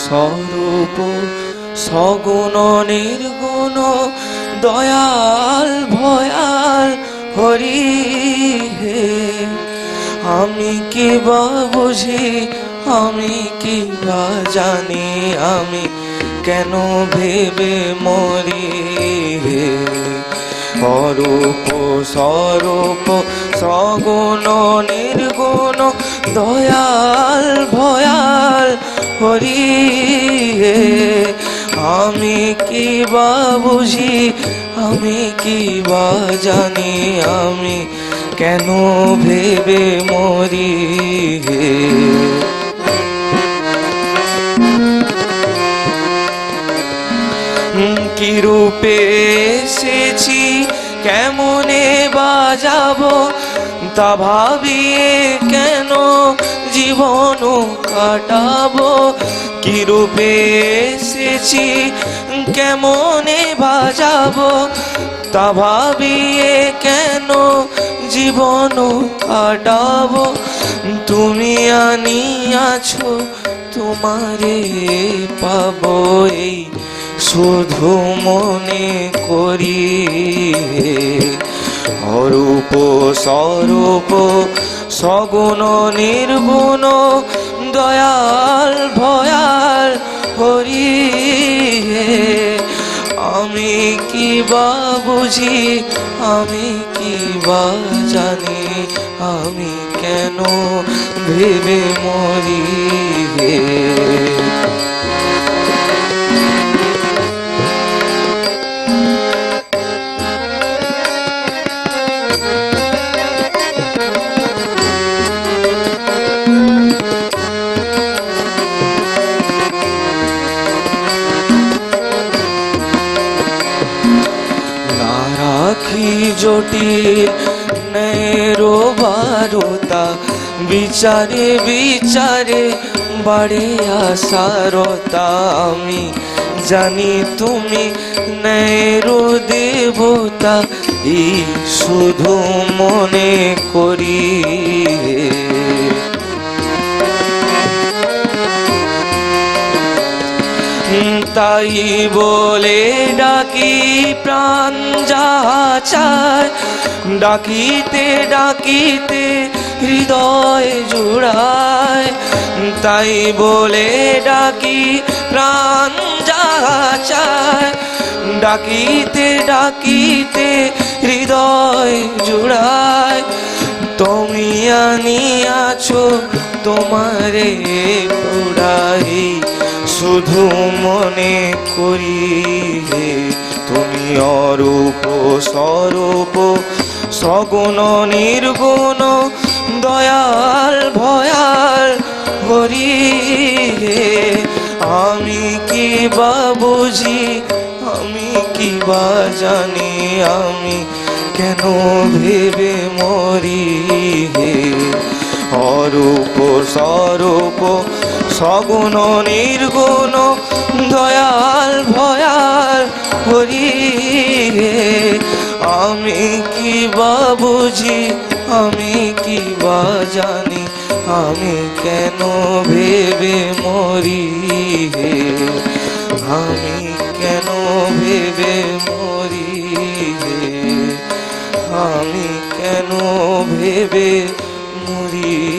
স্বরূপ সগুণ নির্গুণ দয়াল ভয়াল হরি হে। আমি কি বা বুঝি, আমি কি বা জানি, আমি কেন ভেবে মরি হে। অরূপ স্বরূপ সগুণ নির্গুণ দয়াল ভয়াল হরি হে। আমি কি বা বুঝি, আমি কি বা জানি, আমি কেন ভেবে মরি হে। কি রূপে এসেছি, কেমনে বাজাবো, তা ভাবিয়ে কেন জীবন কাটাবো। কি রূপে এসেছি, কেমনে বাজাবো, তা ভাবিয়ে কেন জীবন কাটাবো। তুমি আনিয়াছো, তোমারে পাবো, এই শুধু মনে করি হে। অরূপ স্বরূপ সগুণ নির্গুণ দয়াল ভয়াল হরি হে। আমি কি বা বুঝি, আমি কি বা জানি, আমি কেন ভেবে মরি হে। রাখি জটিল নেরো বারতা, বিচারে বিচারে বাড়ে আসারতা। আমি জানি তুমি নেরো দেবতা, এই শুধু মনে করি। তাই বলে ডাকি প্রাণ যাহা চায়, ডাকিতে ডাকিতে হৃদয় জুড়ায়। তাই বলে ডাকি প্রাণ যাহা চায়, ডাকিতে ডাকিতে হৃদয় জুড়ায়। তুমি আনিয়াছো, তোমারে পুরাই শুধু মনে করি হে। তুমি অরূপ স্বরূপ সগুণ নির্গুণ দয়াল ভয়াল হরি হে। আমি কি বা বুঝি, আমি কি বা জানি, আমি কেন ভেবে মরি হে। অরূপ স্বরূপ সগুণ নির্গুণ দয়াল ভয়াল হরি হে। আমি কি বা বুঝি, আমি কি বা জানি, আমি কেন ভেবে মরি হে। আমি কেন ভেবে মরি হে। আমি কেন ভেবে মরি।